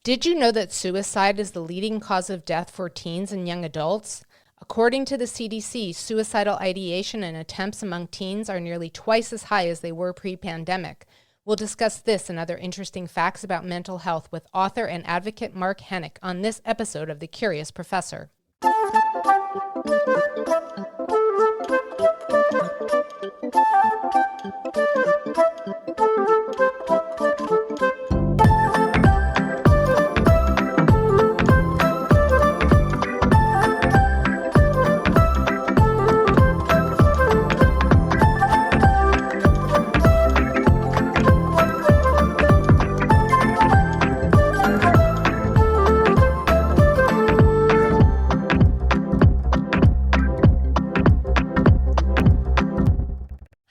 Did you know that suicide is the leading cause of death for teens and young adults? According to the CDC, suicidal ideation and attempts among teens are nearly twice as high as they were pre-pandemic. We'll discuss this and other interesting facts about mental health with author and advocate Mark Henick on this episode of The Curious Professor.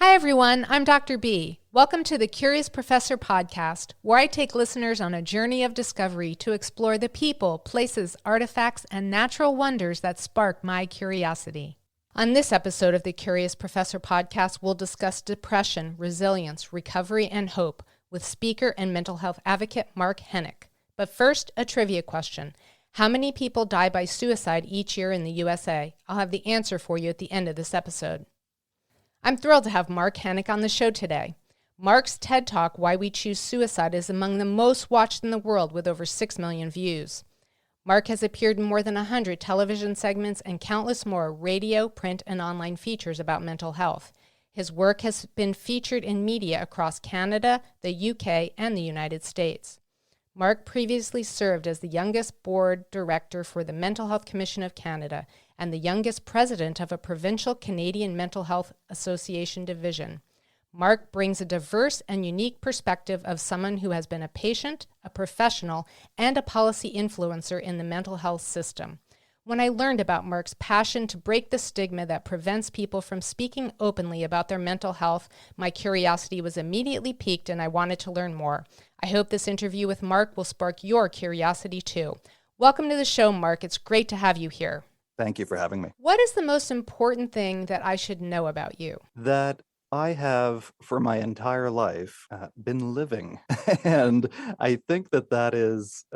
Hi everyone, I'm Dr. B. Welcome to the Curious Professor podcast, where I take listeners on a journey of discovery to explore the people, places, artifacts, and natural wonders that spark my curiosity. On this episode of the Curious Professor podcast, we'll discuss depression, resilience, recovery, and hope with speaker and mental health advocate Mark Henick. But first, a trivia question. How many people die by suicide each year in the USA? I'll have the answer for you at the end of this episode. I'm thrilled to have Mark Henick on the show today. Mark's TED Talk, Why We Choose Suicide, is among the most watched in the world with over 6 million views. Mark has appeared in more than 100 television segments and countless more radio, print, and online features about mental health. His work has been featured in media across Canada, the UK, and the United States. Mark previously served as the youngest board director for the Mental Health Commission of Canada and the youngest president of a provincial Canadian Mental Health Association division. Mark brings a diverse and unique perspective of someone who has been a patient, a professional, and a policy influencer in the mental health system. When I learned about Mark's passion to break the stigma that prevents people from speaking openly about their mental health, my curiosity was immediately piqued and I wanted to learn more. I hope this interview with Mark will spark your curiosity too. Welcome to the show, Mark. It's great to have you here. Thank you for having me. What is the most important thing that I should know about you? That I have, for my entire life, been living. And I think that is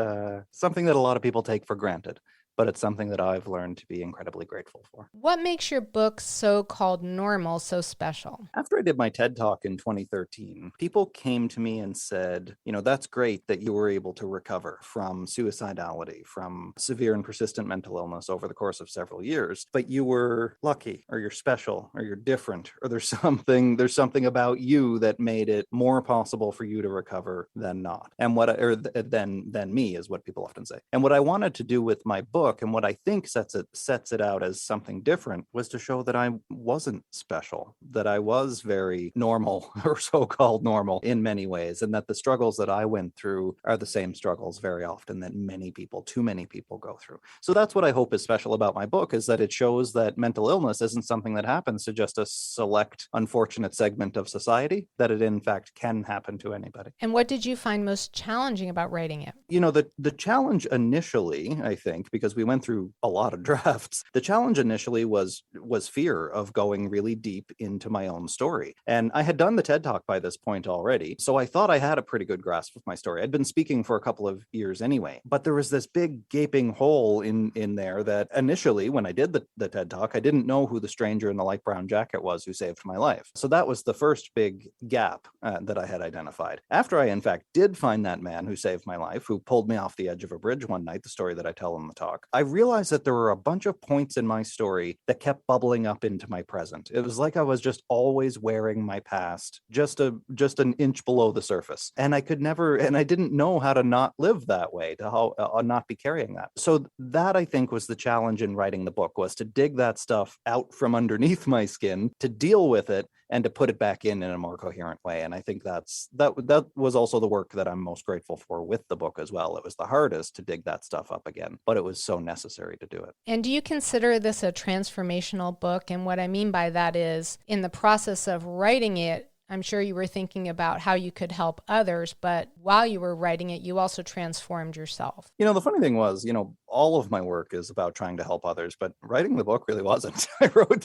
something that a lot of people take for granted, but it's something that I've learned to be incredibly grateful for. What makes your book So-Called Normal so special? After I did my TED Talk in 2013, people came to me and said, that's great that you were able to recover from suicidality, from severe and persistent mental illness over the course of several years, but you were lucky, or you're special, or you're different, or there's something about you that made it more possible for you to recover than not. And than me is what people often say. And what I wanted to do with my book, and what I think sets it out as something different, was to show that I wasn't special, that I was very normal, or so-called normal in many ways, and that the struggles that I went through are the same struggles very often that too many people go through. So that's what I hope is special about my book, is that it shows that mental illness isn't something that happens to just a select, unfortunate segment of society, that it in fact can happen to anybody. And what did you find most challenging about writing it? The challenge initially, I think, because we went through a lot of drafts, the challenge initially was fear of going really deep into my own story. And I had done the TED Talk by this point already, so I thought I had a pretty good grasp of my story. I'd been speaking for a couple of years anyway, but there was this big gaping hole in there that initially, when I did the TED Talk, I didn't know who the stranger in the light brown jacket was who saved my life. So that was the first big gap that I had identified. After I, in fact, did find that man who saved my life, who pulled me off the edge of a bridge one night, the story that I tell in the talk, I realized that there were a bunch of points in my story that kept bubbling up into my present. It was like I was just always wearing my past just an inch below the surface. And I didn't know how to not live that way, to not be carrying that. So that, I think, was the challenge in writing the book, was to dig that stuff out from underneath my skin, to deal with it, and to put it back in a more coherent way. And I think that was also the work that I'm most grateful for with the book as well. It was the hardest to dig that stuff up again, but it was so necessary to do it. And do you consider this a transformational book? And what I mean by that is, in the process of writing it, I'm sure you were thinking about how you could help others, but while you were writing it, you also transformed yourself. The funny thing was, all of my work is about trying to help others, but writing the book really wasn't. I wrote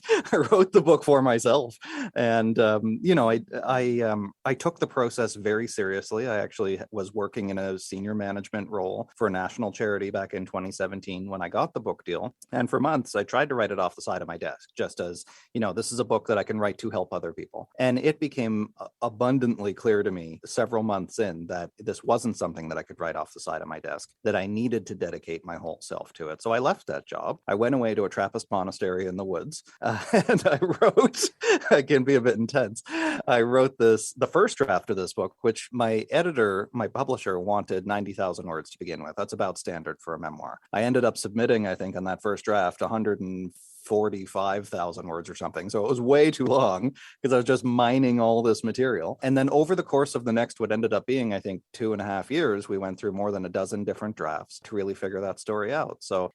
the book for myself, and I took the process very seriously. I actually was working in a senior management role for a national charity back in 2017 when I got the book deal, and for months I tried to write it off the side of my desk, just as this is a book that I can write to help other people. And it became abundantly clear to me several months in that this wasn't something that I could write off the side of my desk, that I needed to dedicate my whole self to it. So I left that job. I went away to a Trappist monastery in the woods, and I wrote, it can be a bit intense. I wrote the first draft of this book, which my publisher wanted 90,000 words to begin with. That's about standard for a memoir. I ended up submitting, I think, on that first draft, 145,000 words or something. So it was way too long because I was just mining all this material. And then over the course of the next, what ended up being, I think, 2.5 years, we went through more than a dozen different drafts to really figure that story out. So,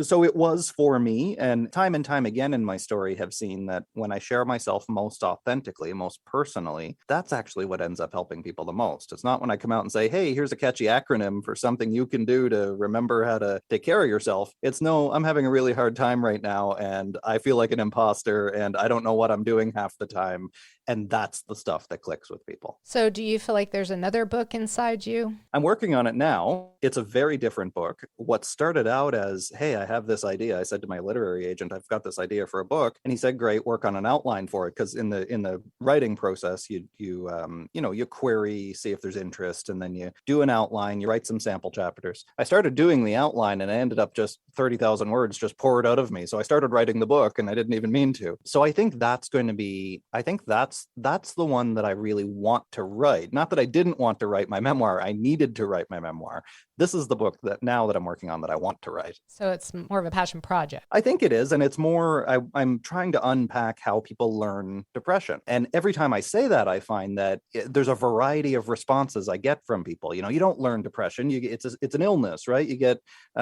so it was for me. And time again in my story have seen that when I share myself most authentically, most personally, that's actually what ends up helping people the most. It's not when I come out and say, hey, here's a catchy acronym for something you can do to remember how to take care of yourself. It's no, I'm having a really hard time right now, and I feel like an imposter, and I don't know what I'm doing half the time. And that's the stuff that clicks with people. So do you feel like there's another book inside you? I'm working on it now. It's a very different book. What started out as, hey, I have this idea. I said to my literary agent, I've got this idea for a book. And he said, great, work on an outline for it. Because in the writing process, you query, see if there's interest, and then you do an outline, you write some sample chapters. I started doing the outline, and I ended up just 30,000 words just poured out of me. So I started writing the book, and I didn't even mean to. So I think that's the one that I really want to write. Not that I didn't want to write my memoir. I needed to write my memoir. This is the book that I'm working on that I want to write. So it's more of a passion project. I think it is. And it's more, I'm trying to unpack how people learn depression. And every time I say that, I find that there's a variety of responses I get from people. You don't learn depression. It's an illness, right? You get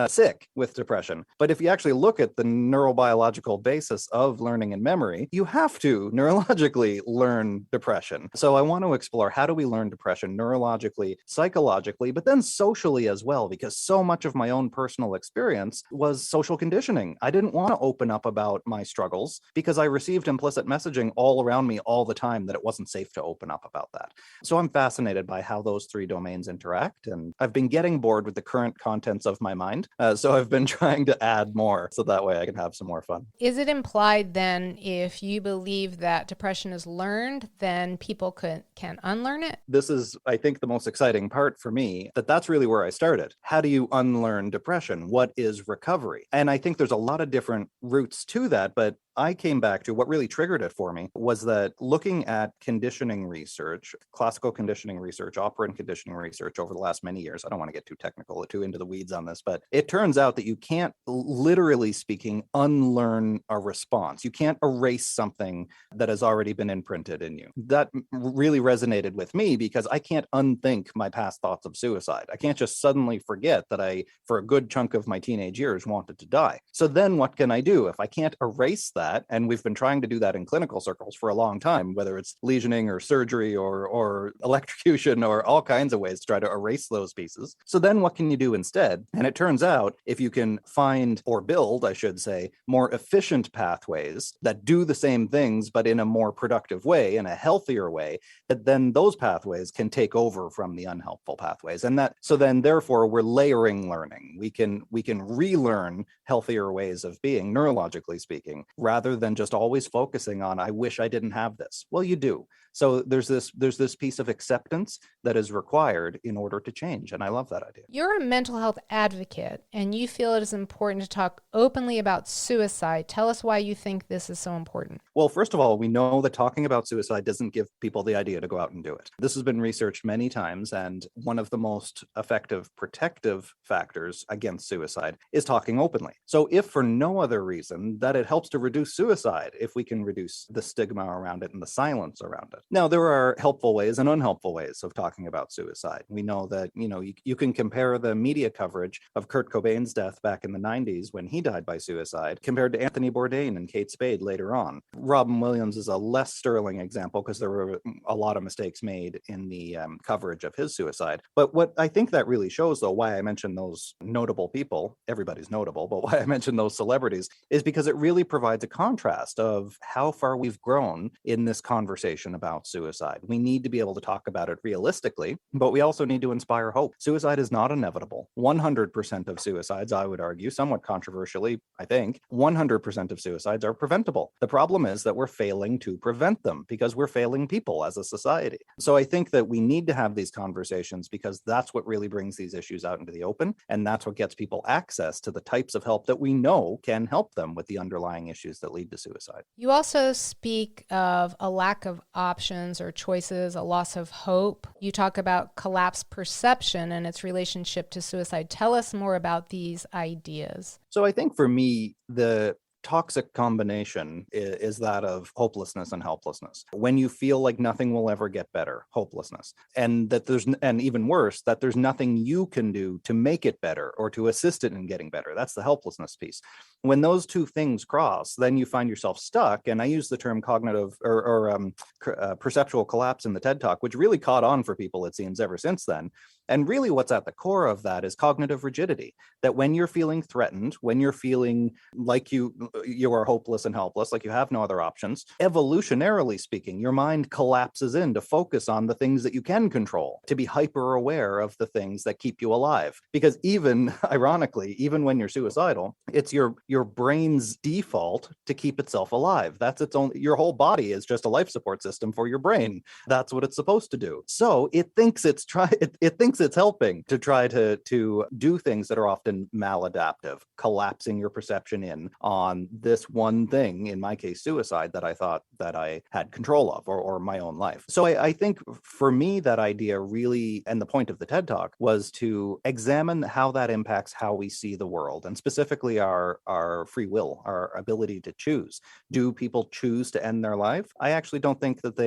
sick with depression. But if you actually look at the neurobiological basis of learning and memory, you have to neurologically learn depression. So I want to explore, how do we learn depression neurologically, psychologically, but then socially as well, because so much of my own personal experience was social conditioning. I didn't want to open up about my struggles because I received implicit messaging all around me all the time that it wasn't safe to open up about that. So I'm fascinated by how those three domains interact, and I've been getting bored with the current contents of my mind. So I've been trying to add more so that way I can have some more fun. Is it implied then, if you believe that depression is learned, then people can unlearn it? This is, I think, the most exciting part for me, that's really where I started. How do you unlearn depression? What is recovery? And I think there's a lot of different routes to that, but I came back to what really triggered it for me was that looking at conditioning research, classical conditioning research, operant conditioning research over the last many years, I don't want to get too technical, too into the weeds on this, but it turns out that you can't, literally speaking, unlearn a response. You can't erase something that has already been imprinted in you. That really resonated with me because I can't unthink my past thoughts of suicide. I can't just suddenly forget that I, for a good chunk of my teenage years, wanted to die. So then what can I do? If I can't erase that, and we've been trying to do that in clinical circles for a long time, whether it's lesioning or surgery or electrocution or all kinds of ways to try to erase those pieces. So then what can you do instead? And it turns out if you can find, or build, I should say, more efficient pathways that do the same things, but in a more productive way, in a healthier way, that then those pathways can take over from the unhelpful pathways. And that, so then therefore we're layering learning. We can relearn healthier ways of being, neurologically speaking, rather than just always focusing on, I wish I didn't have this. Well, you do. So there's this piece of acceptance that is required in order to change. And I love that idea. You're a mental health advocate, and you feel it is important to talk openly about suicide. Tell us why you think this is so important. Well, first of all, we know that talking about suicide doesn't give people the idea to go out and do it. This has been researched many times, and one of the most effective protective factors against suicide is talking openly. So if for no other reason, that it helps to reduce suicide, if we can reduce the stigma around it and the silence around it. it. Now, there are helpful ways and unhelpful ways of talking about suicide. We know that, you can compare the media coverage of Kurt Cobain's death back in the 90s when he died by suicide compared to Anthony Bourdain and Kate Spade later on. Robin Williams is a less sterling example because there were a lot of mistakes made in the coverage of his suicide. But what I think that really shows, though, why I mentioned those notable people, everybody's notable, but why I mentioned those celebrities is because it really provides a contrast of how far we've grown in this conversation about suicide. We need to be able to talk about it realistically, but we also need to inspire hope. Suicide is not inevitable. 100% of suicides, I would argue, somewhat controversially, I think, 100% of suicides are preventable. The problem is that we're failing to prevent them because we're failing people as a society. So I think that we need to have these conversations because that's what really brings these issues out into the open, and that's what gets people access to the types of help that we know can help them with the underlying issues that lead to suicide. You also speak of a lack of options or choices, a loss of hope. You talk about collapse perception and its relationship to suicide. Tell us more about these ideas. So I think for me, the toxic combination is that of hopelessness and helplessness. When you feel like nothing will ever get better, hopelessness. And even worse, that there's nothing you can do to make it better or to assist it in getting better. That's the helplessness piece. When those two things cross, then you find yourself stuck. And I use the term cognitive or perceptual collapse in the TED Talk, which really caught on for people, it seems, ever since then. And really what's at the core of that is cognitive rigidity, that when you're feeling threatened, when you're feeling like you are hopeless and helpless, like you have no other options, evolutionarily speaking, your mind collapses in to focus on the things that you can control, to be hyper aware of the things that keep you alive. Because even, ironically, even when you're suicidal, it's your brain's default to keep itself alive. That's its own, your whole body is just a life support system for your brain. That's what it's supposed to do. So it thinks it thinks it's helping to try to do things that are often maladaptive, collapsing your perception in on this one thing, in my case, suicide, that I thought that I had control of, or my own life. So I think for me, that idea really, and the point of the TED Talk, was to examine how that impacts how we see the world, and specifically our free will, our ability to choose. Do people choose to end their life? I actually don't think that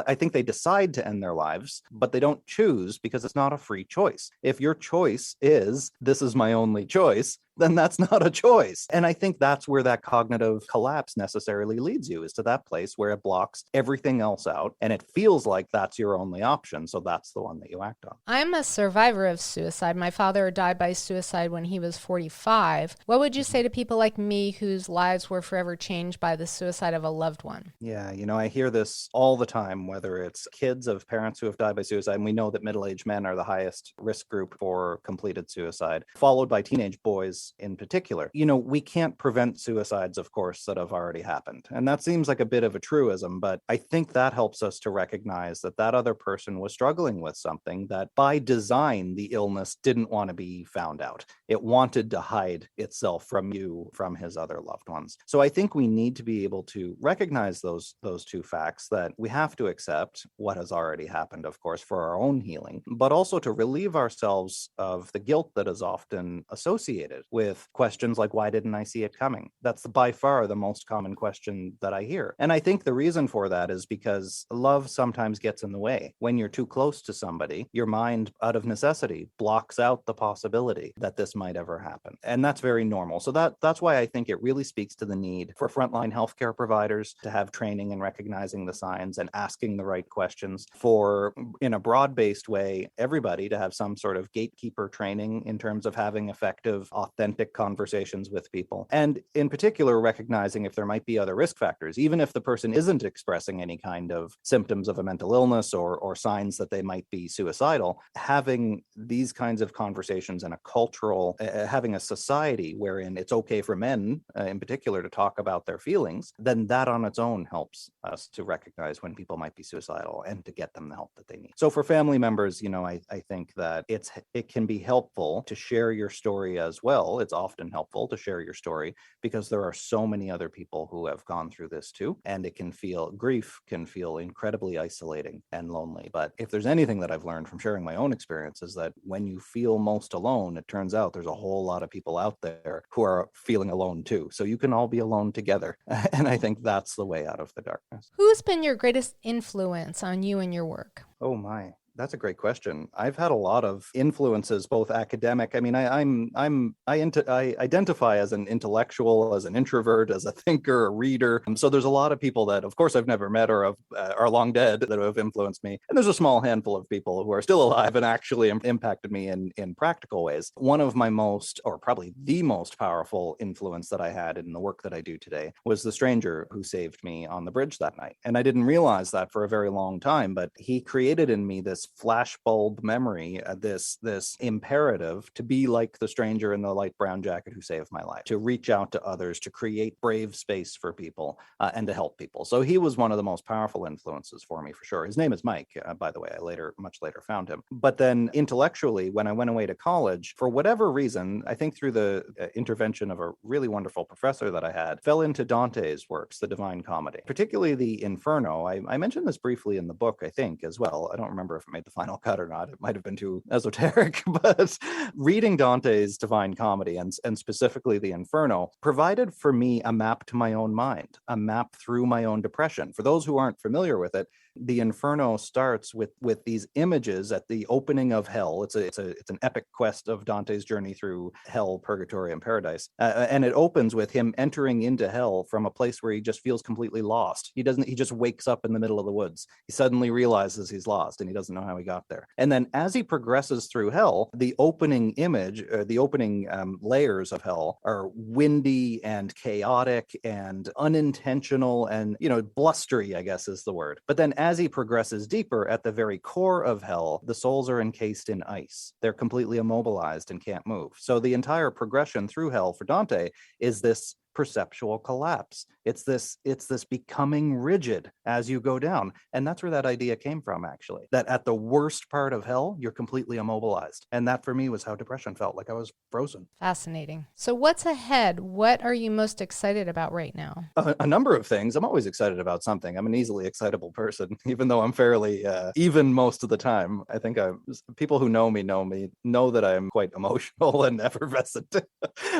I think they decide to end their lives, but they don't choose because it's not a free choice. If your choice is, this is my only choice, then that's not a choice. And I think that's where that cognitive collapse necessarily leads you, is to that place where it blocks everything else out and it feels like that's your only option. So that's the one that you act on. I'm a survivor of suicide. My father died by suicide when he was 45. What would you say to people like me whose lives were forever changed by the suicide of a loved one? Yeah, I hear this all the time, whether it's kids of parents who have died by suicide, and we know that middle-aged men are the highest risk group for completed suicide, followed by teenage boys in particular. We can't prevent suicides, of course, that have already happened. And that seems like a bit of a truism, but I think that helps us to recognize that that other person was struggling with something that by design, the illness didn't want to be found out. It wanted to hide itself from you, from his other loved ones. So I think we need to be able to recognize those two facts, that we have to accept what has already happened, of course, for our own healing, but also to relieve ourselves of the guilt that is often associated with questions like, why didn't I see it coming? That's by far the most common question that I hear. And I think the reason for that is because love sometimes gets in the way. When you're too close to somebody, your mind, out of necessity, blocks out the possibility that this might ever happen. And that's very normal. So that's why I think it really speaks to the need for frontline healthcare providers to have training in recognizing the signs and asking the right questions, for, in a broad-based way, everybody to have some sort of gatekeeper training in terms of having effective, authentic conversations with people. And in particular, recognizing if there might be other risk factors, even if the person isn't expressing any kind of symptoms of a mental illness or signs that they might be suicidal, having these kinds of conversations in a cultural, having a society wherein it's okay for men in particular to talk about their feelings, then that on its own helps us to recognize when people might be suicidal and to get them the help that they need. So for family members, I think that it can be helpful to share your story as well, helpful. It's often helpful to share your story because there are so many other people who have gone through this too. And grief can feel incredibly isolating and lonely. But if there's anything that I've learned from sharing my own experience is that when you feel most alone, it turns out there's a whole lot of people out there who are feeling alone too. So you can all be alone together. And I think that's the way out of the darkness. Who's been your greatest influence on you and your work? Oh my. That's a great question. I've had a lot of influences, both academic. I mean, I identify as an intellectual, as an introvert, as a thinker, a reader. So there's a lot of people that, of course, I've never met or are long dead that have influenced me. And there's a small handful of people who are still alive and actually impacted me in practical ways. One of my most, or probably the most powerful influence that I had in the work that I do today was the stranger who saved me on the bridge that night. And I didn't realize that for a very long time, but he created in me this flashbulb memory, this imperative to be like the stranger in the light brown jacket who saved my life, to reach out to others, to create brave space for people, and to help people. So he was one of the most powerful influences for me, for sure. His name is Mike, by the way. I much later found him. But then intellectually, when I went away to college, for whatever reason, I think through the intervention of a really wonderful professor that I had, fell into Dante's works, the Divine Comedy, particularly the Inferno. I mentioned this briefly in the book, I think, as well. I don't remember if it made the final cut or not. It might have been too esoteric, but reading Dante's Divine Comedy and specifically the Inferno provided for me a map to my own mind, a map through my own depression. For those who aren't familiar with it, the Inferno starts with these images at the opening of hell. It's an epic quest of Dante's journey through hell, purgatory, and paradise, and it opens with him entering into hell from a place where he just feels completely lost. He just wakes up in the middle of the woods. He suddenly realizes he's lost and he doesn't know how he got there. And then as he progresses through hell, the opening image, the opening layers of hell are windy and chaotic and unintentional and blustery, I guess is the word. But then as he progresses deeper, at the very core of hell, the souls are encased in ice. They're completely immobilized and can't move. So the entire progression through hell for Dante is this perceptual collapse. It's this becoming rigid as you go down. And that's where that idea came from, actually, that at the worst part of hell, you're completely immobilized. And that for me was how depression felt, like I was frozen. Fascinating. So what's ahead? What are you most excited about right now? A number of things. I'm always excited about something. I'm an easily excitable person, even though I'm fairly even most of the time. I think people who know me know that I'm quite emotional and effervescent.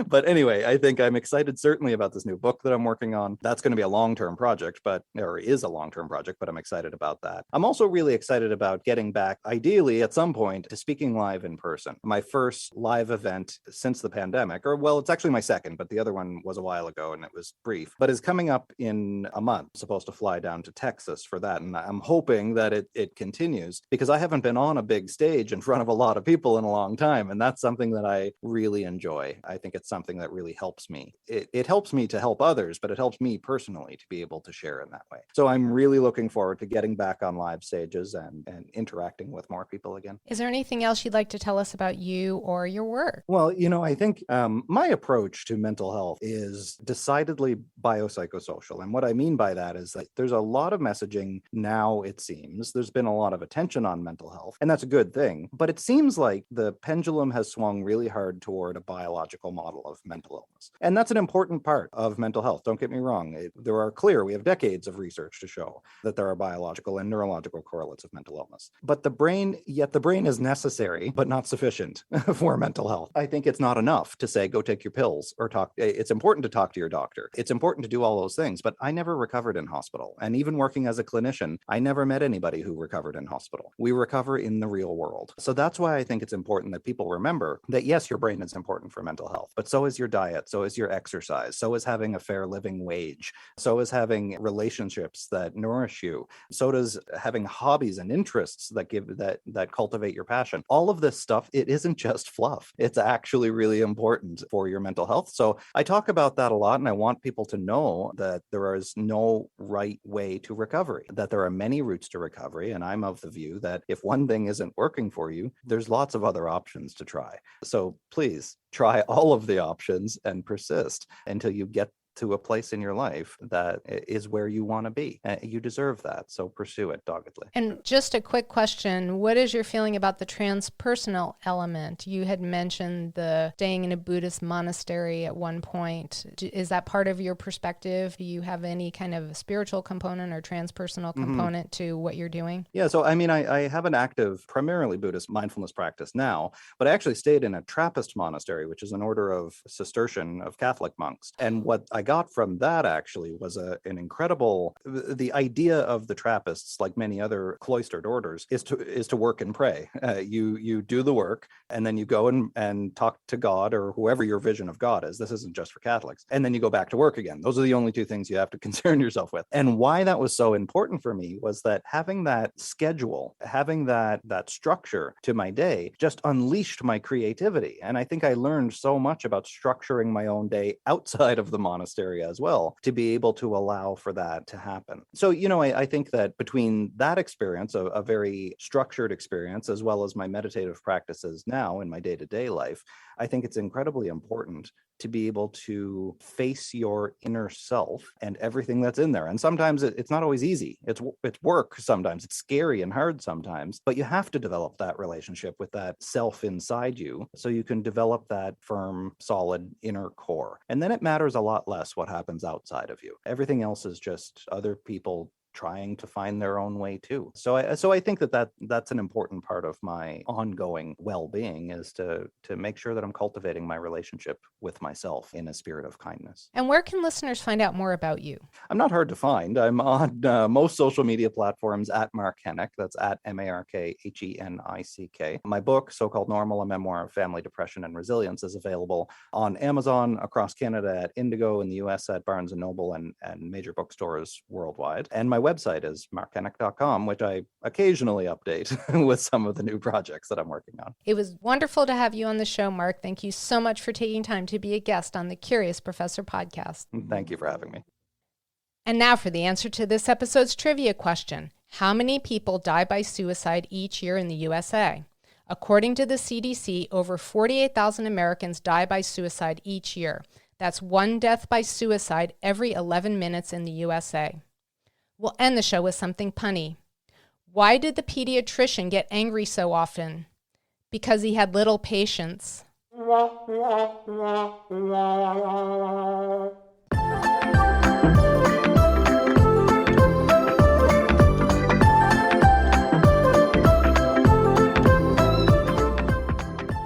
But anyway, I think I'm excited certainly about this new book that I'm working on. That's going to be a long-term project, is a long-term project, but I'm excited about that. I'm also really excited about getting back, ideally at some point, to speaking live in person. My first live event since the pandemic, it's actually my second, but the other one was a while ago and it was brief, but is coming up in a month. I'm supposed to fly down to Texas for that. And I'm hoping that it continues because I haven't been on a big stage in front of a lot of people in a long time. And that's something that I really enjoy. I think it's something that really helps me. It helps me to help others, but it helps me personally to be able to share in that way. So I'm really looking forward to getting back on live stages and interacting with more people again. Is there anything else you'd like to tell us about you or your work? Well, I think my approach to mental health is decidedly biopsychosocial. And what I mean by that is that there's a lot of messaging now, it seems. There's been a lot of attention on mental health, and that's a good thing. But it seems like the pendulum has swung really hard toward a biological model of mental illness. And that's an important part of mental health. Don't get me wrong. We have decades of research to show that there are biological and neurological correlates of mental illness. But the brain is necessary, but not sufficient for mental health. I think it's not enough to say, go take your pills or talk. It's important to talk to your doctor. It's important to do all those things, but I never recovered in hospital. And even working as a clinician, I never met anybody who recovered in hospital. We recover in the real world. So that's why I think it's important that people remember that, yes, your brain is important for mental health, but so is your diet, so is your exercise, so is having a fair living wage, so is having relationships that nourish you, so does having hobbies and interests that cultivate your passion. All of this stuff, it isn't just fluff. It's actually really important for your mental health. So I talk about that a lot, and I want people to know that there is no right way to recovery, that there are many routes to recovery. And I'm of the view that if one thing isn't working for you, there's lots of other options to try. So please try all of the options and persist until you get to a place in your life that is where you want to be. You deserve that. So pursue it doggedly. And just a quick question. What is your feeling about the transpersonal element? You had mentioned the staying in a Buddhist monastery at one point. Is that part of your perspective? Do you have any kind of spiritual component or transpersonal component to what you're doing? Yeah. So, I mean, I have an active, primarily Buddhist mindfulness practice now, but I actually stayed in a Trappist monastery, which is an order of Cistercian of Catholic monks. And what I got from that actually was an incredible, the idea of the Trappists, like many other cloistered orders, is to work and pray. You do the work, and then you go and talk to God or whoever your vision of God is. This isn't just for Catholics. And then you go back to work again. Those are the only two things you have to concern yourself with. And why that was so important for me was that having that schedule, having that structure to my day just unleashed my creativity. And I think I learned so much about structuring my own day outside of the monastery as well, to be able to allow for that to happen. So, I think that between that experience, a very structured experience, as well as my meditative practices now in my day-to-day life, I think it's incredibly important to be able to face your inner self and everything that's in there. And sometimes it's not always easy. It's work sometimes. It's scary and hard sometimes, but you have to develop that relationship with that self inside you so you can develop that firm, solid inner core. And then it matters a lot less what happens outside of you. Everything else is just other people trying to find their own way too. So I think that's an important part of my ongoing well-being, is to make sure that I'm cultivating my relationship with myself in a spirit of kindness. And where can listeners find out more about you? I'm not hard to find. I'm on most social media platforms at Mark Henick. That's at MarkHenick. My book, So-Called Normal, A Memoir of Family Depression and Resilience, is available on Amazon, across Canada at Indigo, in the US at Barnes & Noble and major bookstores worldwide. And my website is markhenick.com, which I occasionally update with some of the new projects that I'm working on. It was wonderful to have you on the show, Mark. Thank you so much for taking time to be a guest on the Curious Professor podcast. Thank you for having me. And now for the answer to this episode's trivia question. How many people die by suicide each year in the USA? According to the CDC, over 48,000 Americans die by suicide each year. That's one death by suicide every 11 minutes in the USA. We'll end the show with something punny. Why did the pediatrician get angry so often? Because he had little patience.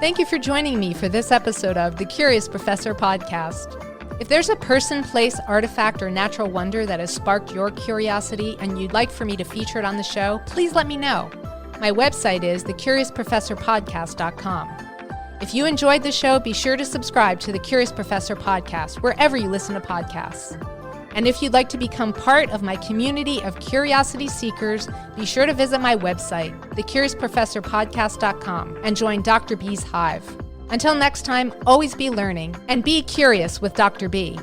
Thank you for joining me for this episode of the Curious Professor podcast. If there's a person, place, artifact, or natural wonder that has sparked your curiosity and you'd like for me to feature it on the show, please let me know. My website is thecuriousprofessorpodcast.com. If you enjoyed the show, be sure to subscribe to the Curious Professor podcast wherever you listen to podcasts. And if you'd like to become part of my community of curiosity seekers, be sure to visit my website, thecuriousprofessorpodcast.com, and join Dr. B's Hive. Until next time, always be learning and be curious with Dr. B.